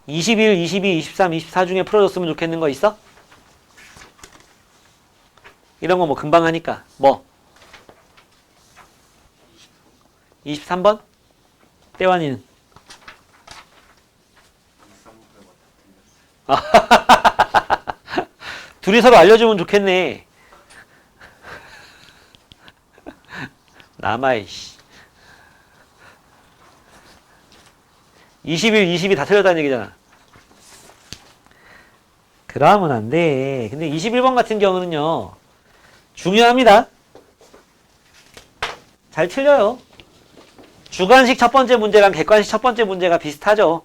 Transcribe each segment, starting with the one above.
21, 22, 23, 24 중에 풀어줬으면 좋겠는 거 있어? 이런 거 뭐 금방 하니까. 뭐? 23번? 떼완이는? 둘이 서로 알려주면 좋겠네. 남아, 이씨. 21, 22 다 틀렸다는 얘기잖아. 그러면 안 돼. 근데 21번 같은 경우는요, 중요합니다. 잘 틀려요. 주관식 첫 번째 문제랑 객관식 첫 번째 문제가 비슷하죠.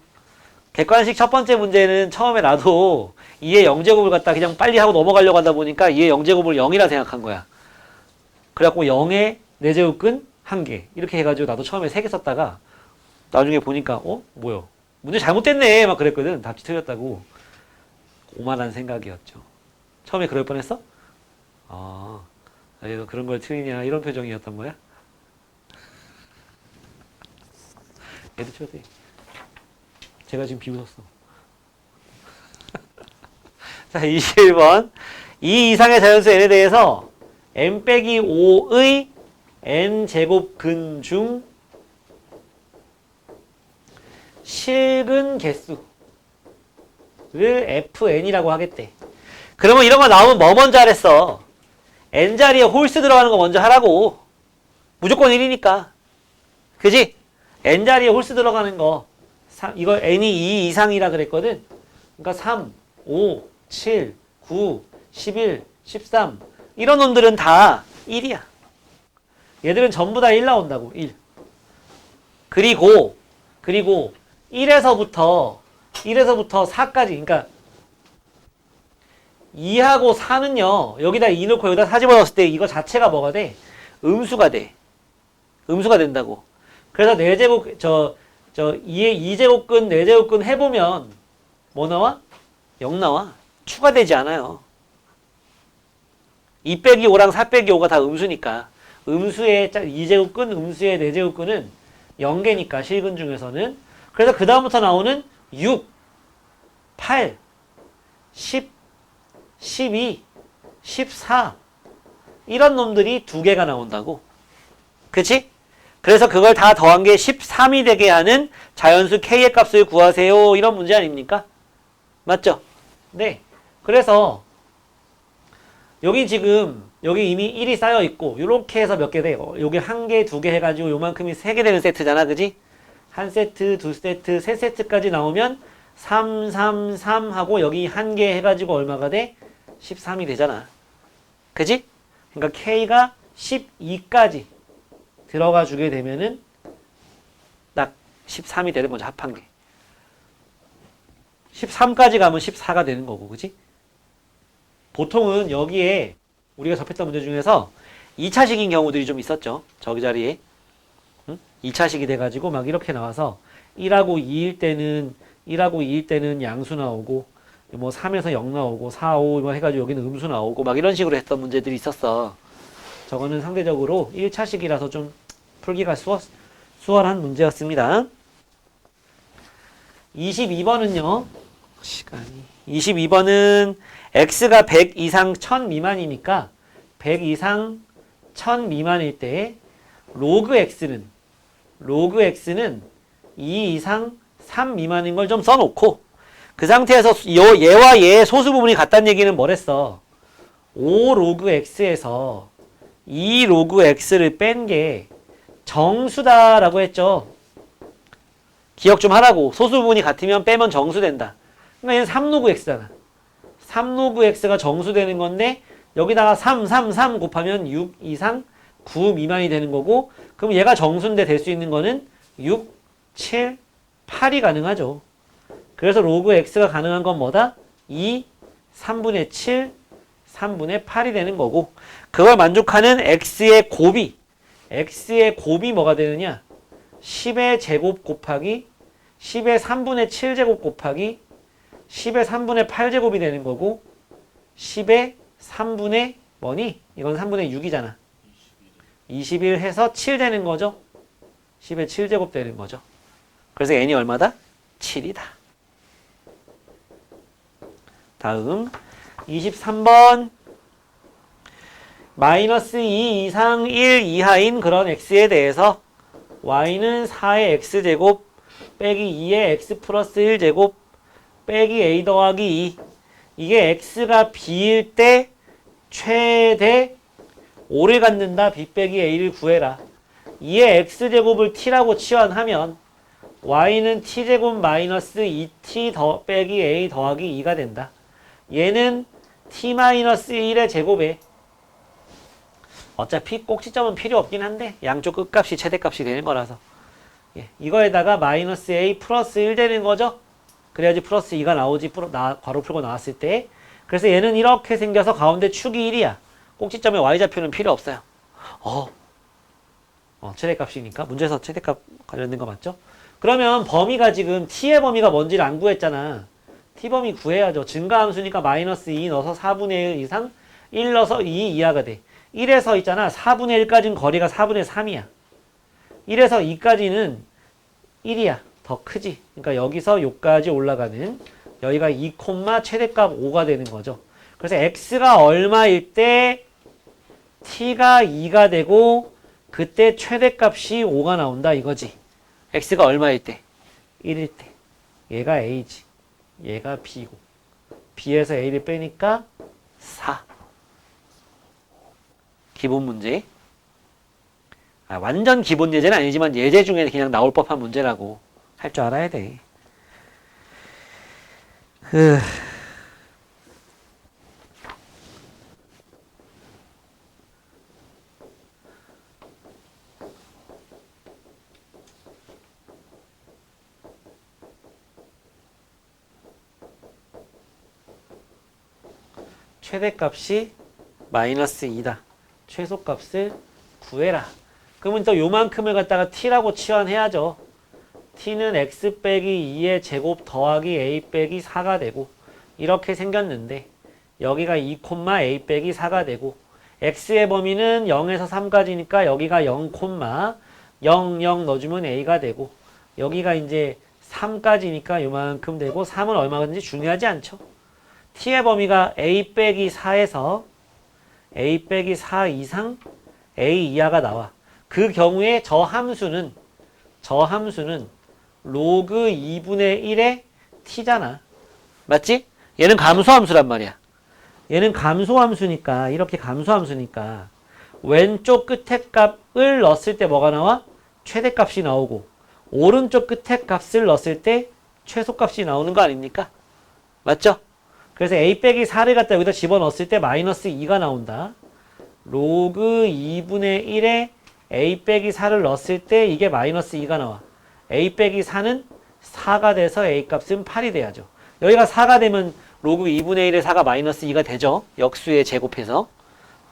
객관식 첫 번째 문제는 처음에 나도 2의 0제곱을 갖다 그냥 빨리 하고 넘어가려고 하다 보니까 2의 0제곱을 0이라 생각한 거야. 그래갖고 0의 4제곱근 1개. 이렇게 해가지고 나도 처음에 3개 썼다가 나중에 보니까 뭐야? 문제 잘못됐네. 막 그랬거든. 답지 틀렸다고. 오만한 생각이었죠. 처음에 그럴 뻔했어? 얘가 그런 걸 틀리냐 이런 표정이었던 거야? 얘도 쳐도 돼. 제가 지금 비웃었어. 자, 21번. 이 이상의 자연수 n에 대해서 n-5의 n제곱근 중 실근 개수를 fn이라고 하겠대. 그러면 이런 거 나오면 뭐 먼저 하랬어? n자리에 홀수 들어가는 거 먼저 하라고. 무조건 1이니까. 그지? n자리에 홀수 들어가는 거. 이거 n이 2 이상이라 그랬거든. 그러니까 3, 5, 7, 9, 11, 13 이런 놈들은 다 1이야. 얘들은 전부 다 1 나온다고. 1. 그리고 1에서부터 4까지 그러니까 2하고 4는요. 여기다 2 넣고 여기다 4 집어넣었을 때 이거 자체가 뭐가 돼? 음수가 돼. 음수가 된다고. 그래서 4제곱 2의 2제곱근 4제곱근 해보면 뭐 나와? 0 나와. 추가되지 않아요. 2 빼기 5랑 4 빼기 5가 다 음수니까. 음수의 2제곱근, 음수의 4제곱근은 0개니까 실근 중에서는. 그래서 그 다음부터 나오는 6, 8, 10, 12, 14 이런 놈들이 2개가 나온다고. 그치? 그래서 그걸 다 더한 게 13이 되게 하는 자연수 k의 값을 구하세요. 이런 문제 아닙니까? 맞죠? 네. 그래서 여기 이미 1이 쌓여 있고 요렇게 해서 몇 개 돼요? 요게 1개, 2개 해가지고 요만큼이 3개 되는 세트잖아. 그지? 1세트, 2세트, 3세트까지 나오면 3, 3, 3 하고 여기 1개 해가지고 얼마가 돼? 13이 되잖아. 그지? 그러니까 k가 12까지 들어가 주게 되면은 딱 13이 되는 거죠. 합한 게. 13까지 가면 14가 되는 거고. 그지? 보통은 여기에 우리가 접했던 문제 중에서 2차식인 경우들이 좀 있었죠. 저기 자리에. 2차식이 돼가지고 막 이렇게 나와서 1하고 2일 때는 양수 나오고 뭐 3에서 0 나오고 4, 5 뭐 해가지고 여기는 음수 나오고 막 이런 식으로 했던 문제들이 있었어. 저거는 상대적으로 1차식이라서 좀 풀기가 수월한 문제였습니다. 22번은요. 22번은 x가 100 이상 1000 미만이니까 100 이상 1000 미만일 때 로그 x는 2 이상 3 미만인 걸 좀 써놓고 그 상태에서 얘와 얘의 소수 부분이 같다는 얘기는 뭐랬어? 5 로그 x에서 2 로그 x를 뺀 게 정수다라고 했죠. 기억 좀 하라고. 소수 부분이 같으면 빼면 정수된다. 그러니까 얘는 3 로그 x잖아. 3 로그 x가 정수되는 건데 여기다가 3 곱하면 6 이상 9 미만이 되는 거고 그럼 얘가 정수인데 될 수 있는 거는 6, 7, 8이 가능하죠. 그래서 로그 x가 가능한 건 뭐다? 2, 3분의 7, 3분의 8이 되는 거고 그걸 만족하는 x의 곱이 뭐가 되느냐? 10의 제곱 곱하기 10의 3분의 7제곱 곱하기 10의 3분의 8제곱이 되는 거고 10의 3분의 뭐니? 이건 3분의 6이잖아. 21 해서 7 되는 거죠. 10의 7제곱 되는 거죠. 그래서 n이 얼마다? 7이다. 다음 23번 마이너스 2 이상 1 이하인 그런 x에 대해서 y는 4의 x제곱 빼기 2의 x 플러스 1제곱 빼기 a 더하기 2 이게 x가 b일 때 최대 5를 갖는다. b 빼기 a를 구해라. 2의 x제곱을 t라고 치환하면 y는 t제곱 마이너스 2t 더 빼기 a 더하기 2가 된다. 얘는 t 마이너스 1의 제곱에 어차피 꼭지점은 필요 없긴 한데 양쪽 끝값이 최대값이 되는 거라서 예, 이거에다가 마이너스 a 플러스 1 되는 거죠. 그래야지 플러스 2가 나오지 괄호 풀고 나왔을 때. 그래서 얘는 이렇게 생겨서 가운데 축이 1이야. 꼭지점에 y좌표는 필요 없어요. 최대값이니까. 문제에서 최대값 관련된 거 맞죠? 그러면 범위가 지금 t의 범위가 뭔지를 안 구했잖아. t 범위 구해야죠. 증가함수니까 마이너스 2 넣어서 4분의 1 이상 1 넣어서 2 이하가 돼. 1에서 있잖아. 4분의 1까지는 거리가 4분의 3이야. 1에서 2까지는 1이야. 더 크지. 그러니까 여기서 요까지 올라가는 여기가 2, 최대값 5가 되는 거죠. 그래서 x가 얼마일 때 t가 2가 되고 그때 최대값이 5가 나온다 이거지. x가 얼마일 때? 1일 때. 얘가 a지. 얘가 b고. b에서 a를 빼니까 4. 기본 문제. 완전 기본 예제는 아니지만 예제 중에 그냥 나올 법한 문제라고 할 줄 알아야 돼. 최대값이 마이너스 2다. 최소값을 구해라. 그러면 또 요만큼을 갖다가 t라고 치환해야죠. t는 x 빼기 2의 제곱 더하기 a 빼기 4가 되고 이렇게 생겼는데 여기가 2, a 빼기 4가 되고 x의 범위는 0에서 3까지니까 여기가 0, 0, 0 넣어주면 a가 되고 여기가 이제 3까지니까 요만큼 되고 3은 얼마든지 중요하지 않죠. t의 범위가 a 빼기 4에서 a 빼기 4 이상 a 이하가 나와. 그 경우에 저 함수는 로그 2분의 1의 t잖아. 맞지? 얘는 감소함수란 말이야. 얘는 감소함수니까 이렇게 감소함수니까 왼쪽 끝에 값을 넣었을 때 뭐가 나와? 최대값이 나오고 오른쪽 끝에 값을 넣었을 때 최소값이 나오는 거 아닙니까? 맞죠? 그래서 a 빼기 4를 갖다 여기다 집어넣었을 때 마이너스 2가 나온다. 로그 2분의 1에 a 빼기 4를 넣었을 때 이게 마이너스 2가 나와. a 빼기 4는 4가 돼서 a 값은 8이 돼야죠. 여기가 4가 되면 로그 2분의 1의 4가 마이너스 2가 되죠. 역수에 제곱해서.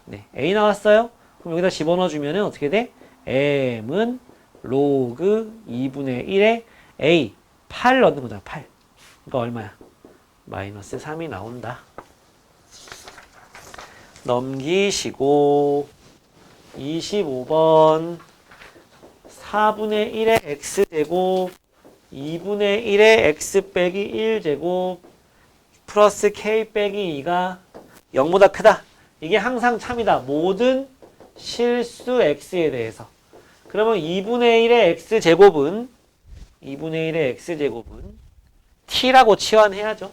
네, a 나왔어요. 그럼 여기다 집어넣어주면 어떻게 돼? m은 로그 2분의 1에 a 8 넣는 거잖아. 8. 그러니까 얼마야? 마이너스 3이 나온다. 넘기시고 25번 4분의 1의 x제곱 2분의 1의 x 빼기 1제곱 플러스 k 빼기 2가 0보다 크다. 이게 항상 참이다. 모든 실수 x에 대해서. 그러면 2분의 1의 x제곱은 t라고 치환해야죠.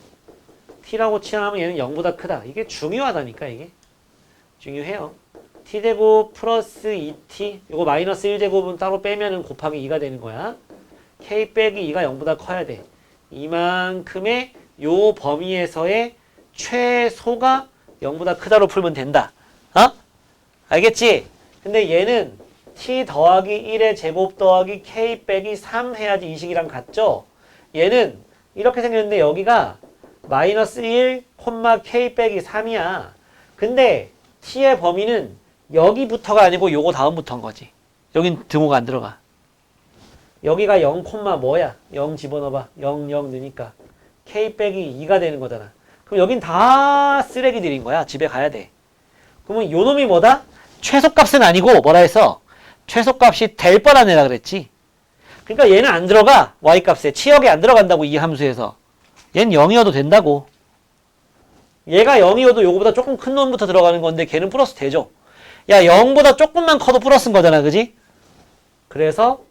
t라고 치환하면 얘는 0보다 크다. 이게 중요하다니까 이게. 중요해요. t제곱 플러스 2t 이거 마이너스 1제곱은 따로 빼면은 곱하기 2가 되는 거야. k 빼기 2가 0보다 커야 돼. 이만큼의 요 범위에서의 최소가 0보다 크다로 풀면 된다. 알겠지? 근데 얘는 t 더하기 1의 제곱 더하기 k 빼기 3 해야지 이 식이랑 같죠? 얘는 이렇게 생겼는데 여기가 마이너스 1, k 빼기 3이야. 근데 t의 범위는 여기부터가 아니고 요거 다음부터인 거지. 여긴 등호가 안 들어가. 여기가 0, 뭐야? 0 집어넣어봐. 0, 0 넣으니까 k 빼기 2가 되는 거잖아. 그럼 여긴 다 쓰레기들인 거야. 집에 가야 돼. 그러면 요 놈이 뭐다? 최소값은 아니고 뭐라 했어? 최소값이 될 뻔한 애라 그랬지. 그러니까 얘는 안 들어가. y값에. 치역에 안 들어간다고 이 함수에서. 얘는 0이어도 된다고. 얘가 0이어도 요거보다 조금 큰 놈부터 들어가는 건데 걔는 플러스 되죠. 야 0보다 조금만 커도 플러스인 거잖아. 그지? 그래서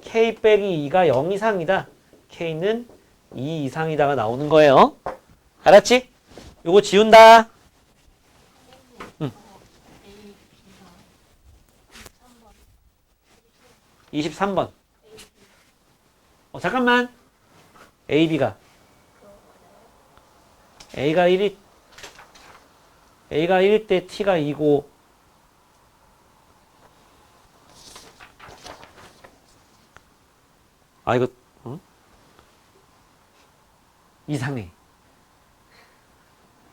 k 빼기 2가 0 이상이다. k는 2 이상이다가 나오는 거예요. 알았지? 요거 지운다. 응. 23번. 잠깐만. AB가 A가 1일 때 T가 2고 이거 이상해.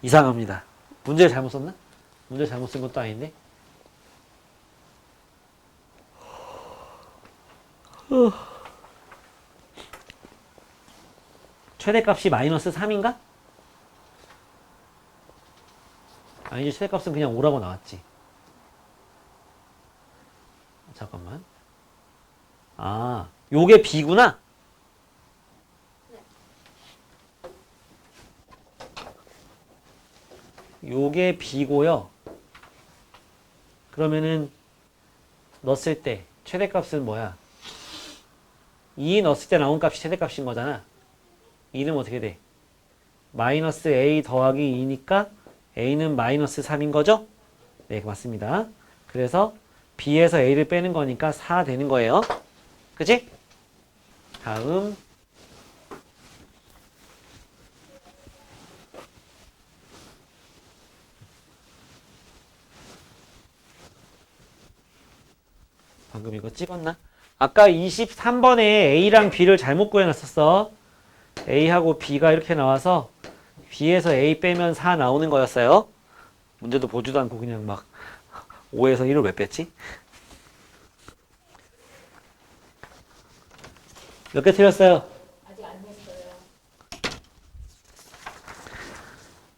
이상합니다. 문제를 잘못 썼나? 문제를 잘못 쓴 것도 아닌데. 최대값이 마이너스 3인가? 아니지, 최대값은 그냥 5라고 나왔지. 잠깐만. 요게 B구나? 요게 B고요. 그러면은 넣었을 때 최대값은 뭐야? 2 넣었을 때 나온 값이 최대값인 거잖아. 2는 어떻게 돼? 마이너스 A 더하기 2니까 A는 마이너스 3인 거죠? 네, 맞습니다. 그래서 B에서 A를 빼는 거니까 4 되는 거예요. 그치? 다음 방금 이거 찍었나? 아까 23번에 A랑 B를 잘못 구해놨었어. A하고 B가 이렇게 나와서 B에서 A 빼면 4 나오는 거였어요. 문제도 보지도 않고 그냥 막 5에서 1을 왜 뺐지? 몇 개 틀렸어요? 아직 안 됐어요.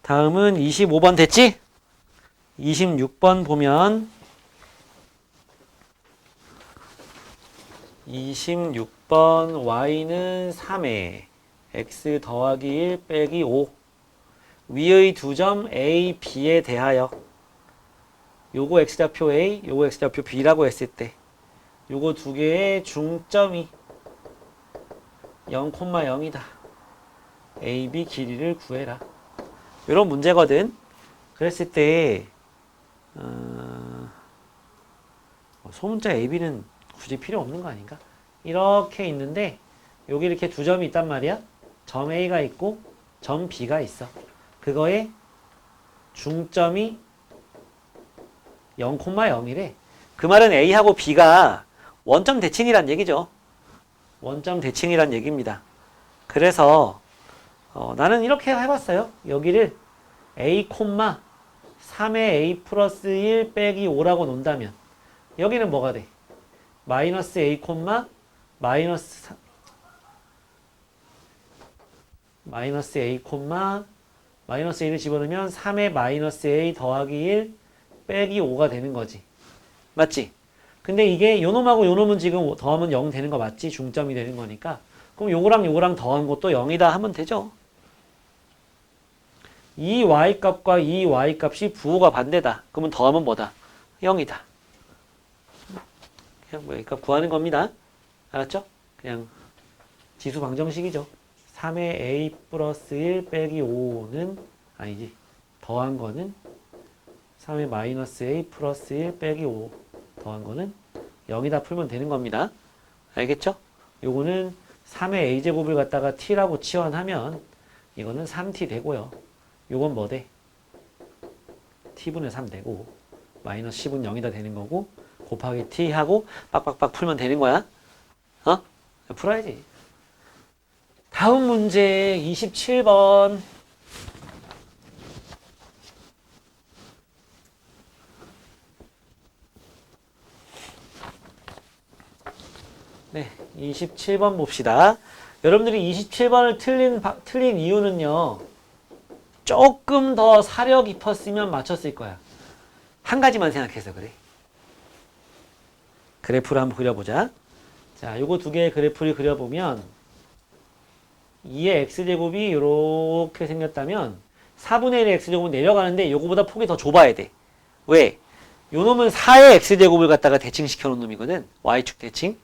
다음은 25번 됐지? 26번 보면 26번 y는 3에 x 더하기 1 빼기 5 위의 두 점 a, b에 대하여 요거 x좌표 a, 요거 x좌표 b라고 했을 때 요거 두 개의 중점이 0,0이다. a, b 길이를 구해라. 이런 문제거든. 그랬을 때 소문자 a, b는 굳이 필요 없는 거 아닌가? 이렇게 있는데 여기 이렇게 두 점이 있단 말이야. 점 A가 있고 점 B가 있어. 그거의 중점이 0,0이래. 그 말은 A하고 B가 원점 대칭이란 얘기죠. 원점 대칭이란 얘기입니다. 그래서 나는 이렇게 해봤어요. 여기를 A, 3의 A 플러스 1 빼기 5라고 놓는다면 여기는 뭐가 돼? 마이너스 A, 마이너스 A, 마이너스 1을 집어넣으면 3의 마이너스 A 더하기 1 빼기 5가 되는 거지. 맞지? 근데 이게 요놈하고 요놈은 지금 더하면 0 되는 거 맞지? 중점이 되는 거니까. 그럼 요거랑 요거랑 더한 것도 0이다 하면 되죠. 이 y값과 이 y값이 부호가 반대다. 그러면 더하면 뭐다? 0이다. 그냥 뭐 y값 구하는 겁니다. 알았죠? 그냥 지수 방정식이죠. 3의 a 플러스 1 빼기 5는 아니지. 더한 거는 3의 마이너스 a 플러스 1 빼기 5 더한 거는 0이다 풀면 되는 겁니다. 알겠죠? 요거는 3의 a제곱을 갖다가 t라고 치환하면 이거는 3t 되고요. 요건 뭐 돼? t분의 3 되고 마이너스 10은 0이다 되는 거고 곱하기 t 하고 빡빡빡 풀면 되는 거야. 풀어야지. 다음 문제 27번. 네, 27번 봅시다. 여러분들이 27번을 틀린 이유는요. 조금 더 사려 깊었으면 맞췄을 거야. 한 가지만 생각해서 그래. 그래프를 한번 그려보자. 자, 요거 두 개의 그래프를 그려보면 2의 x제곱이 이렇게 생겼다면 4분의 1의 x제곱은 내려가는데 요거보다 폭이 더 좁아야 돼. 왜? 요 놈은 4의 x제곱을 갖다가 대칭시켜 놓은 놈이거든. y축 대칭.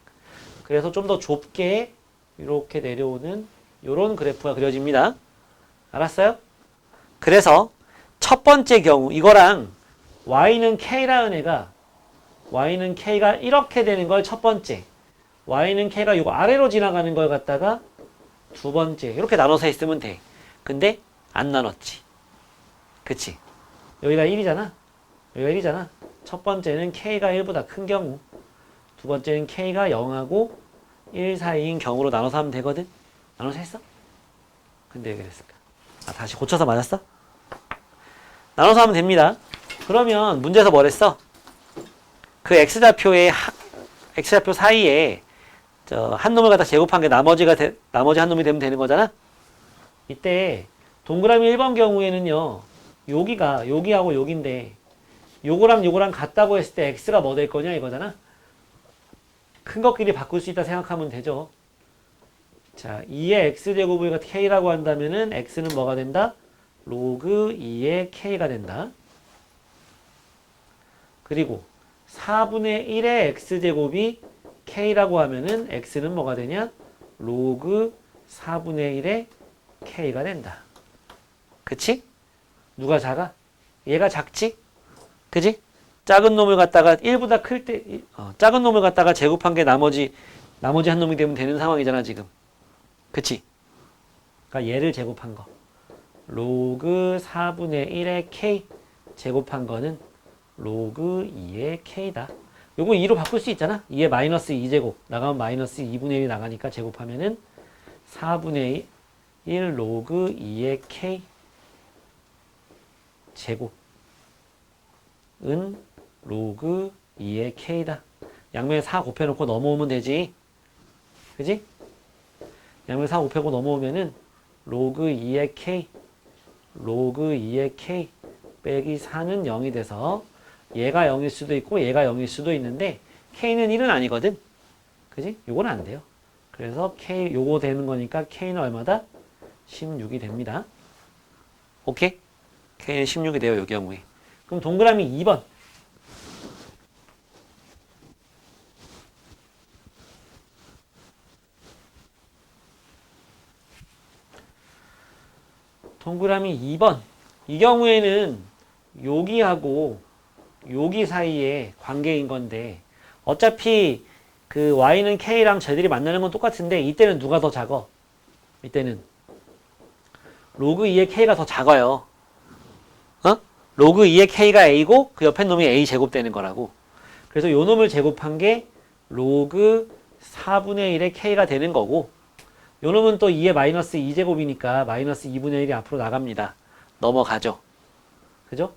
그래서 좀 더 좁게 이렇게 내려오는 요런 그래프가 그려집니다. 알았어요? 그래서 첫 번째 경우 이거랑 y는 k라는 애가 이렇게 되는 걸 첫 번째, y는 k가 요거 아래로 지나가는 걸 갖다가 두 번째 이렇게 나눠서 했으면 돼. 근데 안 나눴지. 그치? 여기가 1이잖아. 여기가 1이잖아. 첫 번째는 k가 1보다 큰 경우, 두 번째는 k가 0하고 1 사이인 경우로 나눠서 하면 되거든. 나눠서 했어? 근데 왜 그랬을까? 아, 다시 고쳐서 맞았어? 나눠서 하면 됩니다. 그러면 문제에서 뭐랬어? 그 x좌표의 x좌표 사이에 한 놈을 갖다 제곱한 게 나머지 한 놈이 되면 되는 거잖아? 이때 동그라미 1번 경우에는요. 여기하고 여기인데 요거랑 같다고 했을 때 x가 뭐 될 거냐 이거잖아? 큰 것끼리 바꿀 수 있다 생각하면 되죠. 자, 2의 x제곱을 k라고 한다면은 x는 뭐가 된다? 로그 2의 k가 된다. 그리고 4분의 1의 x제곱이 k라고 하면은 x는 뭐가 되냐? 로그 4분의 1의 k가 된다. 그치? 누가 작아? 얘가 작지? 그지? 작은 놈을 갖다가 1보다 클 때, 작은 놈을 갖다가 제곱한 게 나머지 한 놈이 되면 되는 상황이잖아, 지금. 그치? 그러니까 얘를 제곱한 거. 로그 4분의 1의 k 제곱한 거는 로그 2의 k다. 요거 2로 바꿀 수 있잖아. 2의 마이너스 2제곱 나가면 마이너스 2분의 1이 나가니까 제곱하면은 4분의 1 로그 2의 k 제곱은 로그 2의 k다. 양면에 4 곱해놓고 넘어오면 되지. 그지? 양면에 4 곱하고 넘어오면은 로그 2의 k 빼기 4는 0이 돼서 얘가 0일 수도 있고 얘가 0일 수도 있는데 k는 1은 아니거든. 그지? 요건 안 돼요. 그래서 요거 되는 거니까 k는 얼마다? 16이 됩니다. 오케이? k는 16이 돼요, 요 경우에. 그럼 동그라미 2번. 동그라미 2번. 이 경우에는 여기하고 여기 사이에 관계인 건데 어차피 그 y는 k랑 쟤들이 만나는 건 똑같은데 이때는 누가 더 작아? 이때는 로그 2의 k가 더 작아요. 로그 2의 k가 a고 그 옆에 놈이 a 제곱 되는 거라고. 그래서 요 놈을 제곱한 게 로그 4분의 1의 k가 되는 거고 요 놈은 또 2의 마이너스 2제곱이니까 마이너스 2분의 1이 앞으로 나갑니다. 넘어가죠. 그죠?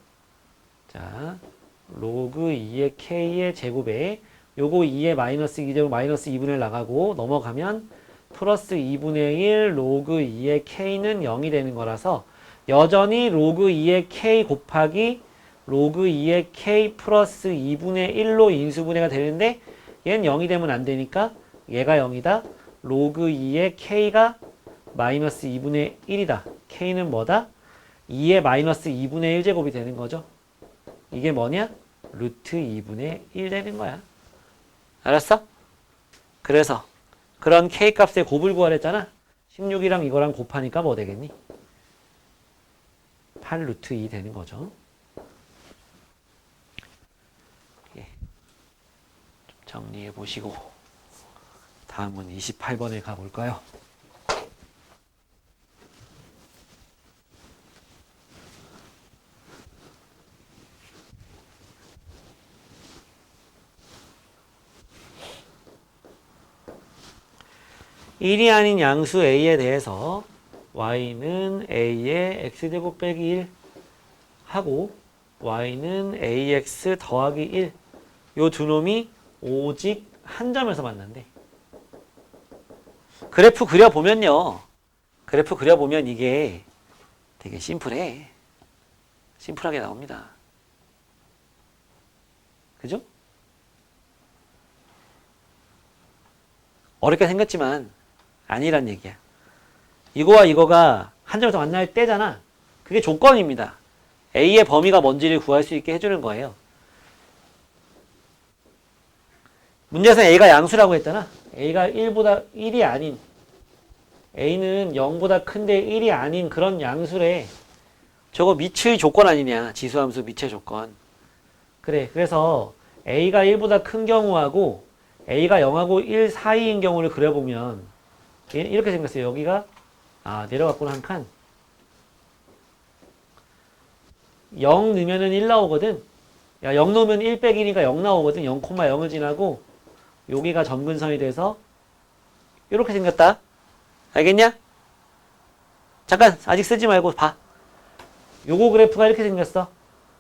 자, 로그 2의 k의 제곱에 요거 2의 마이너스 2제곱 마이너스 2분의 1 나가고 넘어가면 플러스 2분의 1 로그 2의 k는 0이 되는 거라서 여전히 로그 2의 k 곱하기 로그 2의 k 플러스 2분의 1로 인수분해가 되는데 얘는 0이 되면 안 되니까 얘가 0이다. 로그 2의 k가 마이너스 2분의 1이다. k는 뭐다? 2의 마이너스 2분의 1제곱이 되는 거죠. 이게 뭐냐? 루트 2분의 1 되는 거야. 알았어? 그래서 그런 k 값의 곱을 구하랬잖아. 16이랑 이거랑 곱하니까 뭐 되겠니? 8 루트 2 되는 거죠. 예. 좀 정리해 보시고 다음은 28번에 가볼까요? (1이) 아닌 양수 a에 대해서 y는 a의 x제곱 빼기 1 하고 y는 ax 더하기 1 요 두 놈이 오직 한 점에서 만난대. 그래프 그려보면요. 그래프 그려보면 이게 되게 심플해. 심플하게 나옵니다. 그죠? 어렵게 생겼지만 아니란 얘기야. 이거와 이거가 한 점에서 만날 때잖아. 그게 조건입니다. A의 범위가 뭔지를 구할 수 있게 해주는 거예요. 문제에서 A가 양수라고 했잖아. A가 1보다 1이 아닌, A는 0보다 큰데 1이 아닌 그런 양수래. 저거 미츠의 조건 아니냐. 지수함수 미츠의 조건. 그래. 그래서 A가 1보다 큰 경우하고 A가 0하고 1 사이인 경우를 그려보면 이렇게 생겼어요. 여기가 내려갔구나 한 칸. 0 넣으면은 1 나오거든. 야, 0 넣으면 1 빼기 1이니까 0 나오거든. 0,0을 지나고 여기가 점근선이 돼서 이렇게 생겼다. 알겠냐? 잠깐 아직 쓰지 말고 봐. 요거 그래프가 이렇게 생겼어.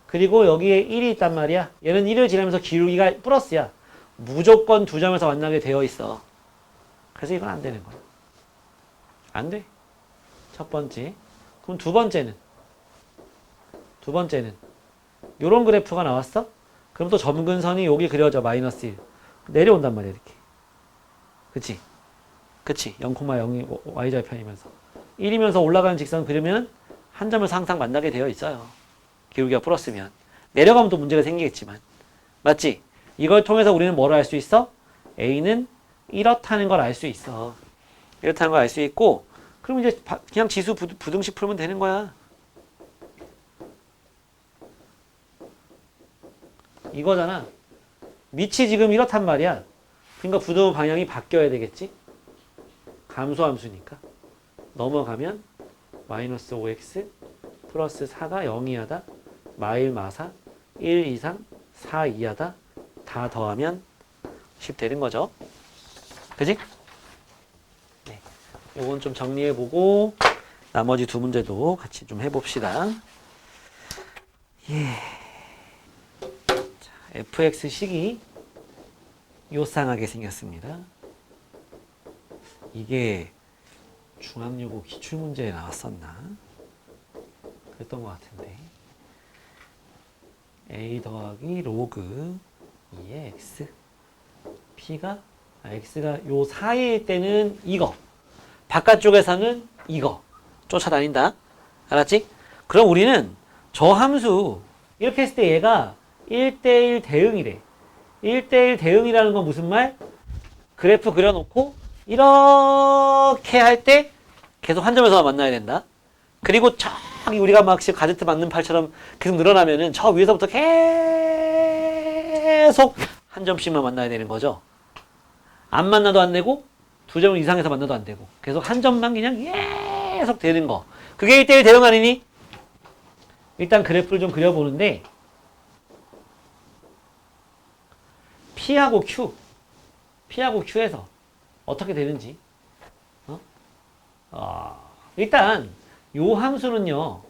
그리고 여기에 1이 있단 말이야. 얘는 1을 지나면서 기울기가 플러스야. 무조건 두 점에서 만나게 되어 있어. 그래서 이건 안 되는 거야. 안 돼. 첫 번째. 그럼 두 번째는 요런 그래프가 나왔어? 그럼 또 점근선이 여기 그려져. 마이너스 1. 내려온단 말이야. 이렇게. 그치? 그치? 0,0이 y절편이면서 1이면서 올라가는 직선 그리면 한 점에서 항상 만나게 되어 있어요. 기울기가 플러스면. 내려가면 또 문제가 생기겠지만. 맞지? 이걸 통해서 우리는 뭐를 알 수 있어? A는 이렇다는 걸 알 수 있어. 이렇다는 걸 알 수 있고, 그럼 이제 그냥 지수 부등식 풀면 되는 거야. 이거잖아. 밑이 지금 이렇단 말이야. 그러니까 부등 방향이 바뀌어야 되겠지? 감소함수니까. 넘어가면 마이너스 5x 플러스 4가 0이하다. 마일 마사 1 이상 4 이하다. 다 더하면 10 되는 거죠. 그지? 네. 요건 좀 정리해보고 나머지 두 문제도 같이 좀 해봅시다. 예. 자, fx식이 요상하게 생겼습니다. 이게 중앙여고 기출문제에 나왔었나? 그랬던 것 같은데. a 더하기 로그 2의 x p가 x가 요 사이일 때는 이거, 바깥쪽에서는 이거 쫓아다닌다. 알았지? 그럼 우리는 저 함수 이렇게 했을 때 얘가 1대1 대응이래. 1대1 대응이라는 건 무슨 말? 그래프 그려놓고 이렇게 할 때 계속 한 점에서만 만나야 된다. 그리고 저기 우리가 막 지금 가제트 맞는 팔처럼 계속 늘어나면은 저 위에서부터 계속 한 점씩만 만나야 되는 거죠. 안 만나도 안 되고 두 점 이상에서 만나도 안 되고 계속 한 점만 그냥 계속 되는 거. 그게 1대1 대응 아니니? 일단 그래프를 좀 그려보는데 P하고 Q에서 어떻게 되는지 일단 요 함수는요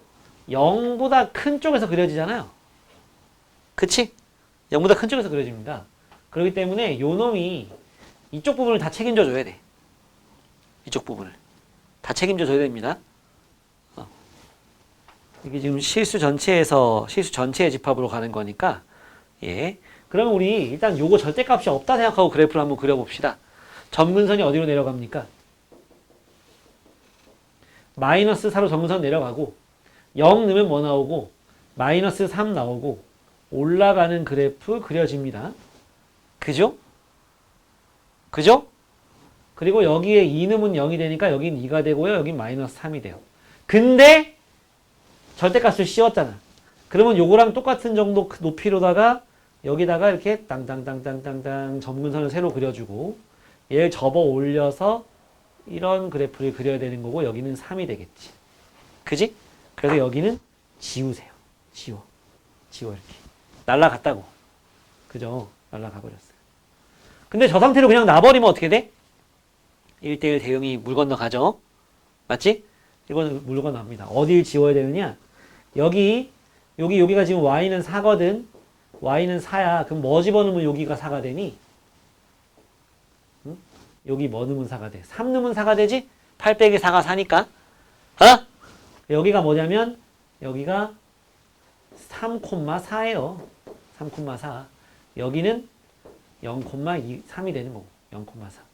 0보다 큰 쪽에서 그려지잖아요. 그치? 0보다 큰 쪽에서 그려집니다. 그렇기 때문에 요 놈이 이쪽 부분을 다 책임져 줘야 돼. 이쪽 부분을 다 책임져 줘야 됩니다. 이게 지금 실수 전체의 집합으로 가는 거니까. 예. 그러면 우리 일단 요거 절대값이 없다 생각하고 그래프를 한번 그려봅시다. 점근선이 어디로 내려갑니까? 마이너스 4로 점근선 내려가고 0 넣으면 뭐 나오고 마이너스 3 나오고 올라가는 그래프 그려집니다. 그죠? 그죠? 그리고 여기에 2 넣으면 0이 되니까 여긴 2가 되고요. 여긴 마이너스 3이 돼요. 근데 절대값을 씌웠잖아. 그러면 요거랑 똑같은 정도 높이로다가 여기다가 이렇게 땅땅땅땅땅땅 점근선을 새로 그려주고 얘를 접어 올려서 이런 그래프를 그려야 되는 거고 여기는 3이 되겠지. 그지? 그래서 여기는 지우세요. 지워 이렇게. 날라갔다고. 그죠? 날라가 버렸어요. 근데 저 상태로 그냥 놔버리면 어떻게 돼? 1대1 대응이 물 건너가죠? 맞지? 이거는 물 건너갑니다. 어딜 지워야 되느냐? 여기가 지금 y는 4거든. y는 4야. 그럼 뭐 집어넣으면 여기가 4가 되니? 응? 여기 뭐 넣으면 4가 돼? 3 넣으면 4가 되지? 8 빼기 4가 4니까. 여기가 뭐냐면 여기가 3,4예요. 3,4. 여기는 0,3이 되는 거고. 0,4.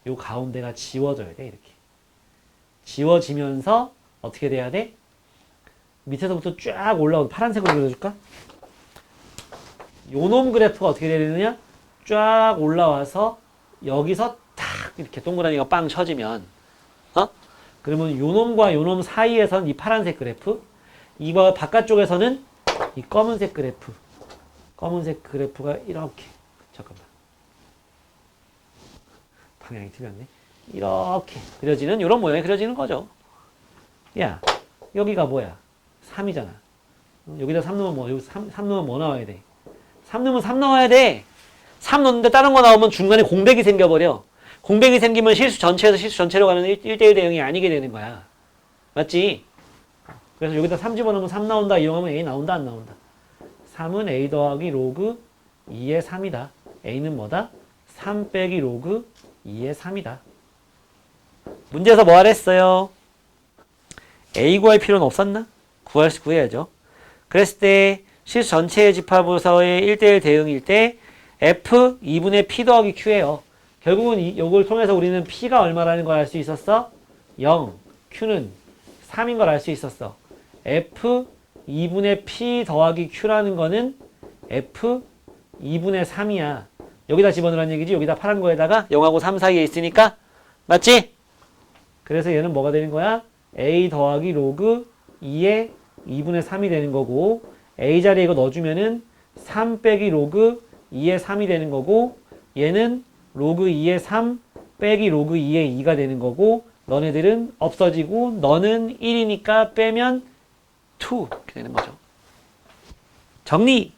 요 가운데가 지워져야 돼. 이렇게. 지워지면서 어떻게 돼야 돼? 밑에서부터 쫙 올라오고 파란색으로 그려줄까? 요놈 그래프가 어떻게 되느냐? 쫙 올라와서 여기서 탁 이렇게 동그라미가 빵 쳐지면 그러면 요놈과 요놈 사이에선 이 파란색 그래프, 이거 바깥쪽에서는 이 검은색 그래프가 이렇게, 잠깐만, 방향이 틀렸네. 이렇게 그려지는, 이런 모양이 그려지는 거죠. 야, 여기가 뭐야? 3이잖아. 여기다 3 넣으면 뭐, 여기 3 넣으면 뭐 나와야 돼? 3 넣으면 3 나와야 돼. 3 넣는데 다른 거 나오면 중간에 공백이 생겨버려. 공백이 생기면 실수 전체에서 실수 전체로 가는 1대1 대응이 아니게 되는 거야. 맞지? 그래서 여기다 3 집어넣으면 3 나온다. 이용하면 A 나온다, 안 나온다? 3은 A 더하기 로그 2의 3이다. A는 뭐다? 3 빼기 로그 2의 3이다. 문제에서 뭐 하랬어요? A 구할 필요는 없었나? 구해야죠. 그랬을 때 실수 전체의 집합에서의 1대1 대응일 때 F 2분의 P 더하기 Q예요. 결국은 이걸 통해서 우리는 P가 얼마라는 걸 알 수 있었어? 0, Q는 3인 걸 알 수 있었어. F 2분의 P 더하기 Q라는 거는 F 2분의 3이야. 여기다 집어넣으라는 얘기지. 여기다 파란 거에다가 0하고 3 사이에 있으니까. 맞지? 그래서 얘는 뭐가 되는 거야? A 더하기 로그 2의 2분의 3이 되는 거고, A 자리에 이거 넣어주면은 3 빼기 로그 2의 3이 되는 거고, 얘는 로그 2의 3 빼기 로그 2의 2가 되는 거고, 너네들은 없어지고 너는 1이니까 빼면 2 이렇게 되는 거죠. 정리하세요.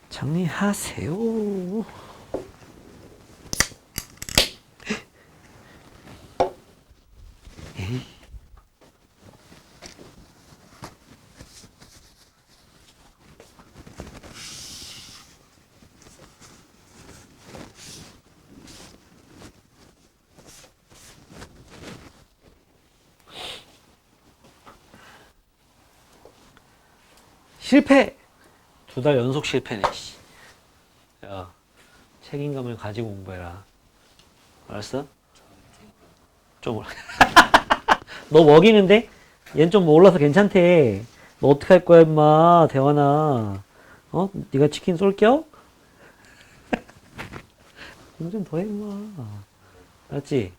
정리하세요. 에이. 실패! 2달 연속 실패네, 씨. 야, 책임감을 가지고 공부해라. 알았어? 좀, 너 먹이는데? 얜 좀 올라서 괜찮대. 너 어떡할 거야, 임마, 대환아. 네가 치킨 쏠겨? 좀 더 해, 임마. 알았지?